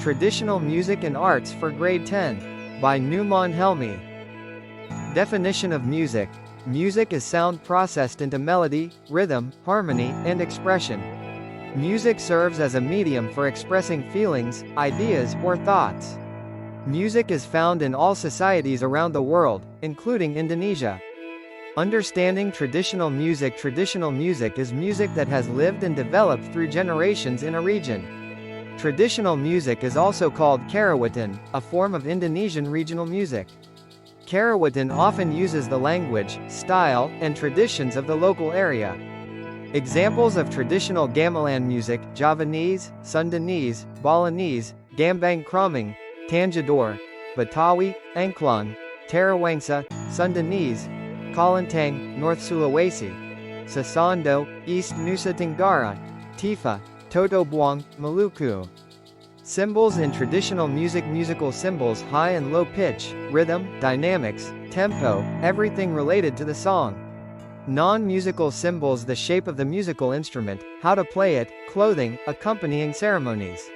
Traditional Music and Arts for Grade 10, by Numan Helmi. Definition of music. Music is sound processed into melody, rhythm, harmony, and expression. Music serves as a medium for expressing feelings, ideas, or thoughts. Music is found in all societies around the world, including Indonesia. Understanding traditional music. Traditional music is music that has lived and developed through generations in a region. Traditional music is also called karawitan, a form of Indonesian regional music. Karawitan often uses the language, style, and traditions of the local area. Examples of traditional gamelan music: Javanese, Sundanese, Balinese, Gambang Kromong, Tanjador, Betawi, Angklung, Tarawangsa, Sundanese, Kalintang, North Sulawesi, Sasando, East Nusa Tenggara, Tifa, Toto Buang, Maluku. Symbols in traditional music. Musical symbols: high and low pitch, rhythm, dynamics, tempo, everything related to the song. Non-musical symbols: the shape of the musical instrument, how to play it, clothing, accompanying ceremonies.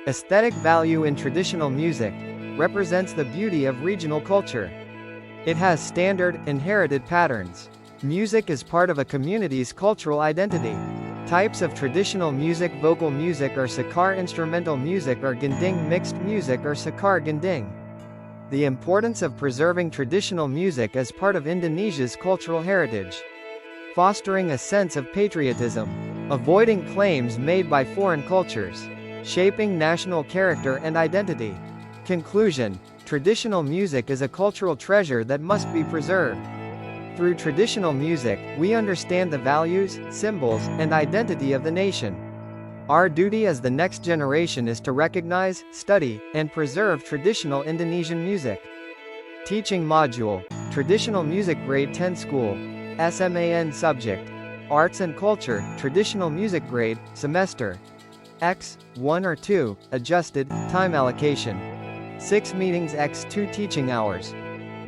Aesthetic value in traditional music represents the beauty of regional culture. It has standard, inherited patterns. Music is part of a community's cultural identity. Types of traditional music: vocal music or sakar, instrumental music or gending, mixed music or sakar gending. The importance of preserving traditional music as part of Indonesia's cultural heritage. Fostering a sense of patriotism. Avoiding claims made by foreign cultures. Shaping national character and identity. Conclusion: traditional music is a cultural treasure that must be preserved. Through traditional music, we understand the values, symbols, and identity of the nation. Our duty as the next generation is to recognize, study, and preserve traditional Indonesian music. Teaching module: Traditional Music Grade 10 School. SMAN Subject: Arts and Culture, Traditional Music Grade, Semester X, 1 or 2, Adjusted, Time Allocation. 6 meetings x 2 teaching hours.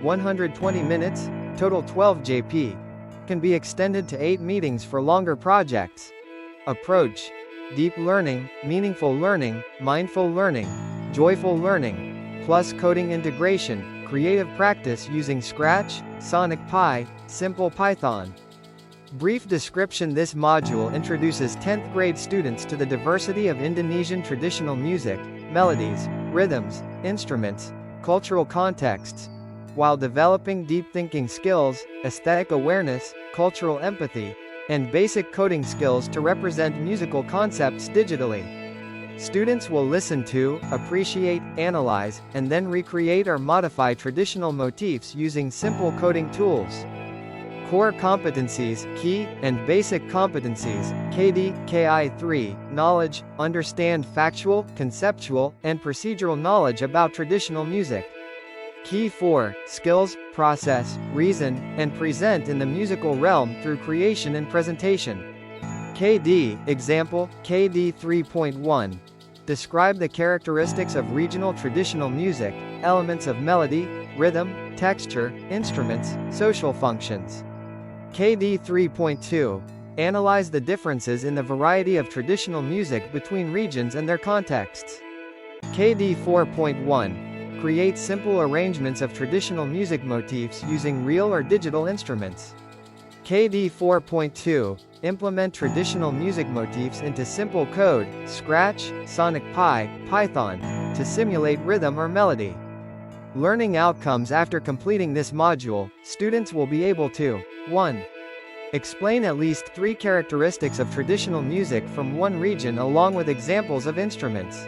120 minutes, total 12 JP. Can be extended to 8 meetings for longer projects. Approach: deep learning, meaningful learning, mindful learning, joyful learning, plus coding integration, creative practice using Scratch, Sonic Pi, Simple Python. Brief description: this module introduces 10th grade students to the diversity of Indonesian traditional music, melodies, rhythms, instruments, cultural contexts, while developing deep thinking skills, aesthetic awareness, cultural empathy, and basic coding skills to represent musical concepts digitally. Students will listen to, appreciate, analyze, and then recreate or modify traditional motifs using simple coding tools. Core competencies, key, and basic competencies, KD, KI3, knowledge, understand factual, conceptual, and procedural knowledge about traditional music. Key 4, skills, process, reason, and present in the musical realm through creation and presentation. KD, example, KD 3.1. Describe the characteristics of regional traditional music, elements of melody, rhythm, texture, instruments, social functions. KD 3.2. Analyze the differences in the variety of traditional music between regions and their contexts. KD 4.1. Create simple arrangements of traditional music motifs using real or digital instruments. KD 4.2. Implement traditional music motifs into simple code, Scratch, Sonic Pi, Python, to simulate rhythm or melody. Learning outcomes: after completing this module, students will be able to 1. Explain at least 3 characteristics of traditional music from one region along with examples of instruments.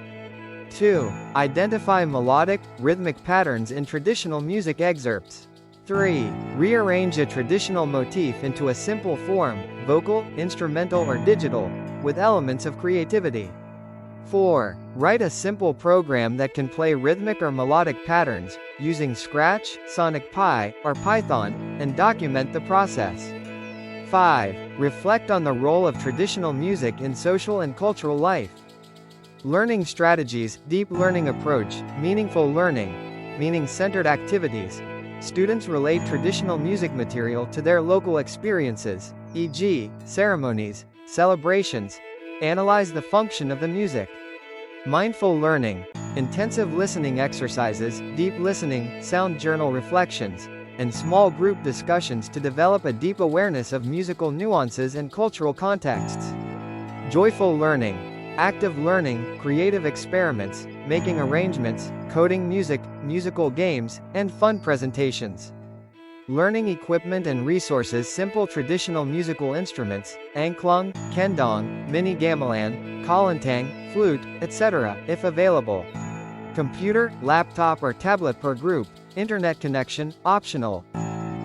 2. Identify melodic, rhythmic patterns in traditional music excerpts. 3. Rearrange a traditional motif into a simple form, vocal, instrumental or digital, with elements of creativity. 4. Write a simple program that can play rhythmic or melodic patterns, using Scratch, Sonic Pi, or Python, and document the process. 5. Reflect on the role of traditional music in social and cultural life. Learning strategies: deep learning approach, meaningful learning, meaning-centered activities. Students relate traditional music material to their local experiences, e.g., ceremonies, celebrations. Analyze the function of the music. Mindful learning: intensive listening exercises, deep listening, sound journal reflections, and small group discussions to develop a deep awareness of musical nuances and cultural contexts. Joyful learning, active learning, creative experiments, making arrangements, coding music, musical games, and fun presentations. Learning equipment and resources: simple traditional musical instruments, angklung, kendong, mini gamelan, kalantang, flute, etc., if available. Computer, laptop or tablet per group, internet connection, optional.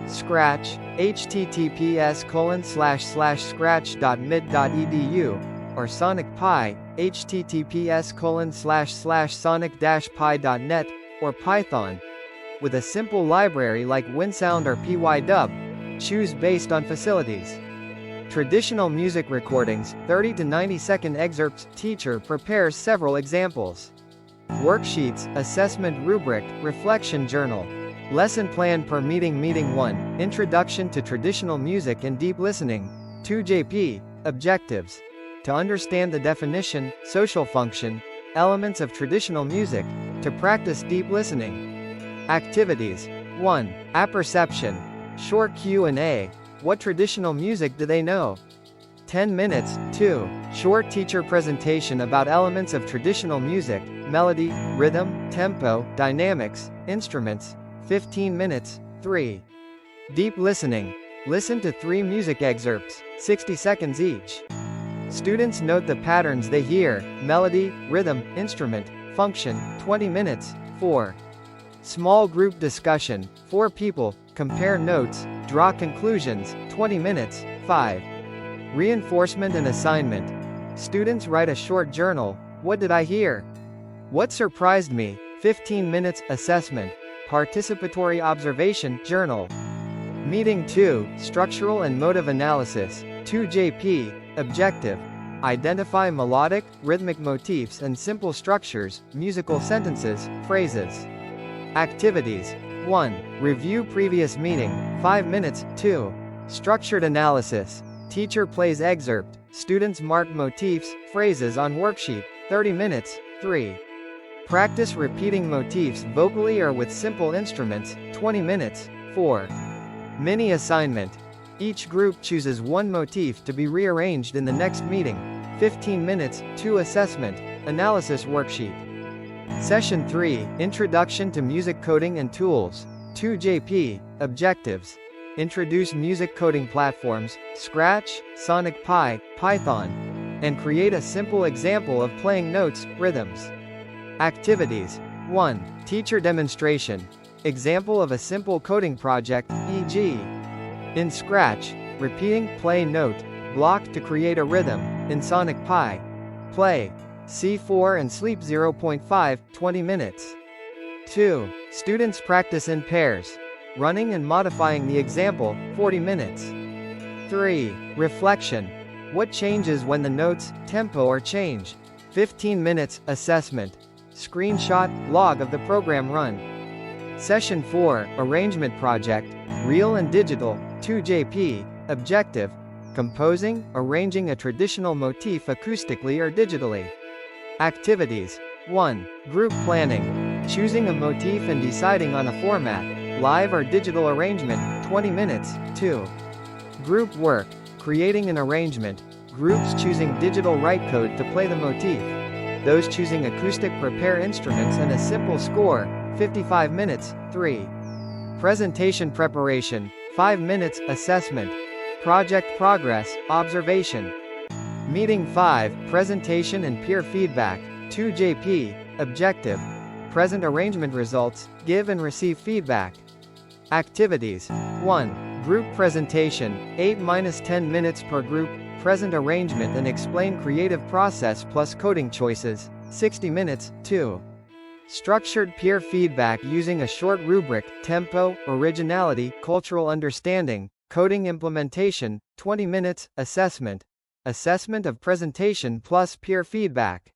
Scratch, https://scratch.mid.edu, or Sonic Pi, https://sonic-pi.net, or Python. With a simple library like WinSound or PyDub, choose based on facilities. Traditional music recordings, 30 to 90-second excerpts. Teacher prepares several examples. Worksheets, assessment rubric, reflection journal. Lesson plan per meeting. Meeting 1, Introduction to Traditional Music and Deep Listening. 2 JP, Objectives. To understand the definition, social function, elements of traditional music. To practice deep listening. Activities. 1. Apperception. Short Q&A. What traditional music do they know? 10 minutes. 2. Short teacher presentation about elements of traditional music, melody, rhythm, tempo, dynamics, instruments. 15 minutes. 3. Deep listening. Listen to 3 music excerpts, 60 seconds each. Students note the patterns they hear: melody, rhythm, instrument, function. 20 minutes. 4. Small group discussion, 4 people, compare notes, draw conclusions. 20 minutes. 5. Reinforcement and assignment. Students write a short journal. What did I hear? What surprised me? 15 minutes. Assessment. Participatory observation journal. Meeting 2, Structural and motive analysis. 2 JP, Objective. Identify melodic, rhythmic motifs and simple structures, musical sentences, phrases. Activities. 1. Review previous meeting, 5 minutes. 2. Structured analysis. Teacher plays excerpt, students mark motifs, phrases on worksheet, 30 minutes. 3. Practice repeating motifs vocally or with simple instruments, 20 minutes. 4. Mini assignment. Each group chooses 1 motif to be rearranged in the next meeting, 15 minutes. 2. Assessment, analysis worksheet. Session 3, Introduction to Music Coding and Tools. 2 JP, Objectives. Introduce music coding platforms, Scratch, Sonic Pi, Python, and create a simple example of playing notes, rhythms. Activities. 1. Teacher demonstration. Example of a simple coding project, e.g. in Scratch, repeating play note block to create a rhythm. In Sonic Pi, play C4 and sleep 0.5, 20 minutes. 2. Students practice in pairs, running and modifying the example, 40 minutes. 3. Reflection. What changes when the notes, tempo are changed? 15 minutes. Assessment. Screenshot, log of the program run. Session 4, Arrangement project, real and digital, 2 JP, Objective. Composing, arranging a traditional motif acoustically or digitally. Activities. 1. Group planning. Choosing a motif and deciding on a format, live or digital arrangement, 20 minutes. 2. Group work. Creating an arrangement, groups choosing digital write code to play the motif. Those choosing acoustic prepare instruments and a simple score, 55 minutes. 3. Presentation preparation, 5 minutes. Assessment. Project progress, observation. Meeting 5, Presentation and peer feedback, 2 JP, Objective. Present arrangement results, give and receive feedback. Activities. 1. Group presentation, 8-10 minutes per group, present arrangement and explain creative process plus coding choices, 60 minutes. 2. Structured peer feedback using a short rubric, tempo, originality, cultural understanding, coding implementation, 20 minutes. Assessment. Assessment of presentation plus peer feedback.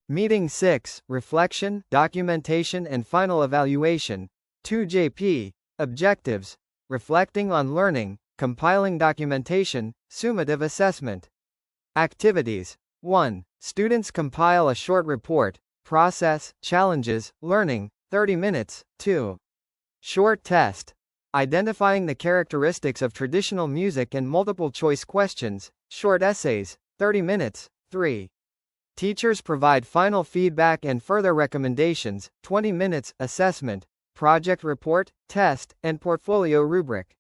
Meeting 6, Reflection, documentation and final evaluation, 2 JP, Objectives. Reflecting on learning, compiling documentation, summative assessment. Activities. 1. Students compile a short report, process, challenges, learning, 30 minutes. 2. Short test. Identifying the characteristics of traditional music and multiple choice questions, short essays, 30 minutes. 3. Teachers provide final feedback and further recommendations, 20 minutes, assessment, project report, test, and portfolio rubric.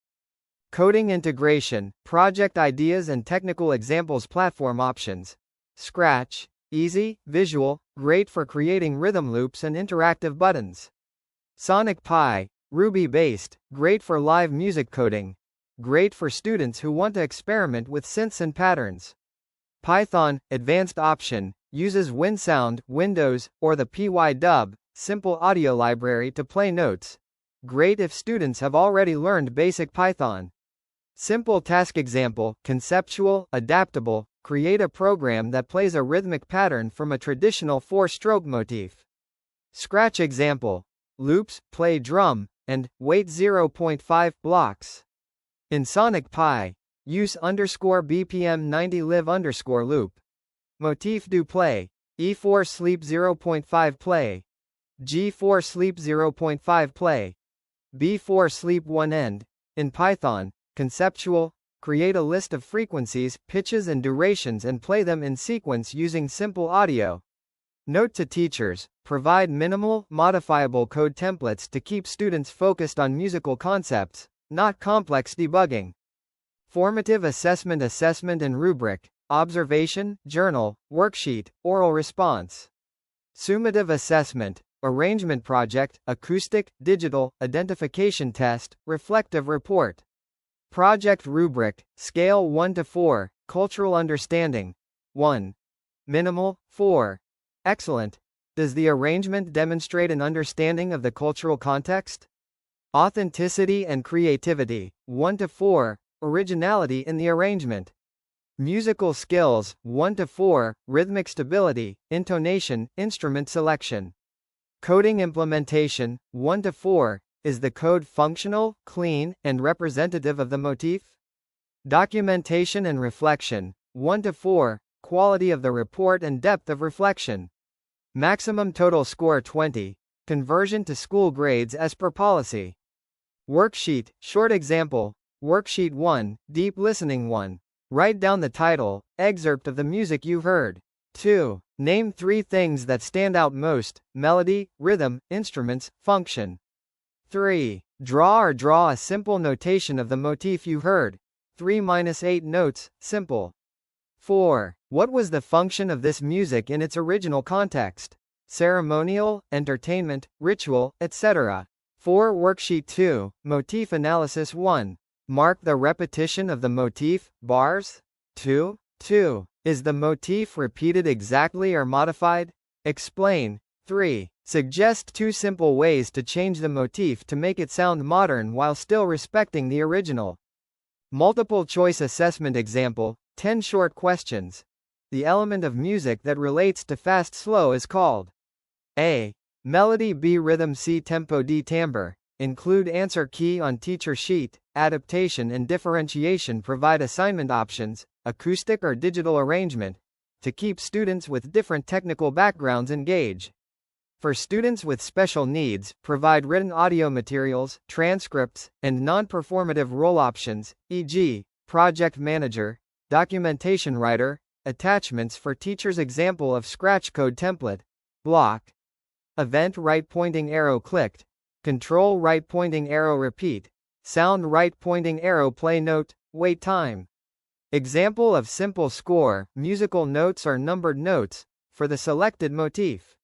Coding integration, project ideas and technical examples, platform options. Scratch, easy, visual, great for creating rhythm loops and interactive buttons. Sonic Pi, Ruby-based, great for live music coding. Great for students who want to experiment with synths and patterns. Python, advanced option, uses WinSound, Windows, or the PyDub, simple audio library to play notes. Great if students have already learned basic Python. Simple task example, conceptual, adaptable, create a program that plays a rhythmic pattern from a traditional 4-stroke motif. Scratch example, loops, play drum, and wait 0.5 blocks. In Sonic Pi, use _BPM 90 live _loop. Motif do play, E4 sleep 0.5 play, G4 sleep 0.5 play, B4 sleep 1 end. In Python, conceptual, create a list of frequencies, pitches and durations and play them in sequence using simple audio. Note to teachers, provide minimal, modifiable code templates to keep students focused on musical concepts, not complex debugging. Formative assessment, assessment and rubric, observation, journal, worksheet, oral response. Summative assessment, arrangement project, acoustic, digital, identification test, reflective report. Project rubric, scale 1 to 4, cultural understanding. 1. Minimal, 4. Excellent. Does the arrangement demonstrate an understanding of the cultural context? Authenticity and creativity, 1 to 4, originality in the arrangement. Musical skills, 1 to 4, rhythmic stability, intonation, instrument selection. Coding implementation, 1 to 4, is the code functional, clean, and representative of the motif? Documentation and reflection, 1 to 4, quality of the report and depth of reflection. Maximum total score 20, conversion to school grades as per policy. Worksheet, short example, Worksheet 1, Deep Listening 1. Write down the title, excerpt of the music you heard. 2. Name 3 things that stand out most, melody, rhythm, instruments, function. 3. Draw a simple notation of the motif you heard. 3-8 notes, simple. 4. What was the function of this music in its original context? Ceremonial, entertainment, ritual, etc. 4. Worksheet 2, Motif Analysis 1. Mark the repetition of the motif, bars. 2. Is the motif repeated exactly or modified? Explain. 3. Suggest 2 simple ways to change the motif to make it sound modern while still respecting the original. Multiple choice assessment example, 10 short questions. The element of music that relates to fast-slow is called A. Melody, B. Rhythm, C. Tempo, D. Timbre. Include answer key on teacher sheet. Adaptation and differentiation provide assignment options, acoustic or digital arrangement, to keep students with different technical backgrounds engaged. For students with special needs, provide written audio materials, transcripts, and non-performative role options, e.g., project manager, documentation writer, attachments for teachers. Example of Scratch code template. Block. Event right pointing arrow clicked. Control right pointing arrow repeat. Sound right pointing arrow play note, wait time. Example of simple score, musical notes or numbered notes, for the selected motif.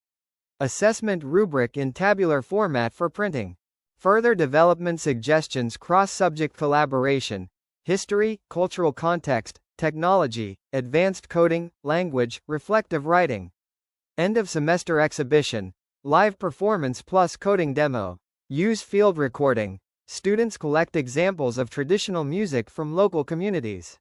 Assessment rubric in tabular format for printing. Further development suggestions, cross-subject collaboration, history, cultural context, technology, advanced coding, language, reflective writing. End of semester exhibition, live performance plus coding demo. Use field recording. Students collect examples of traditional music from local communities.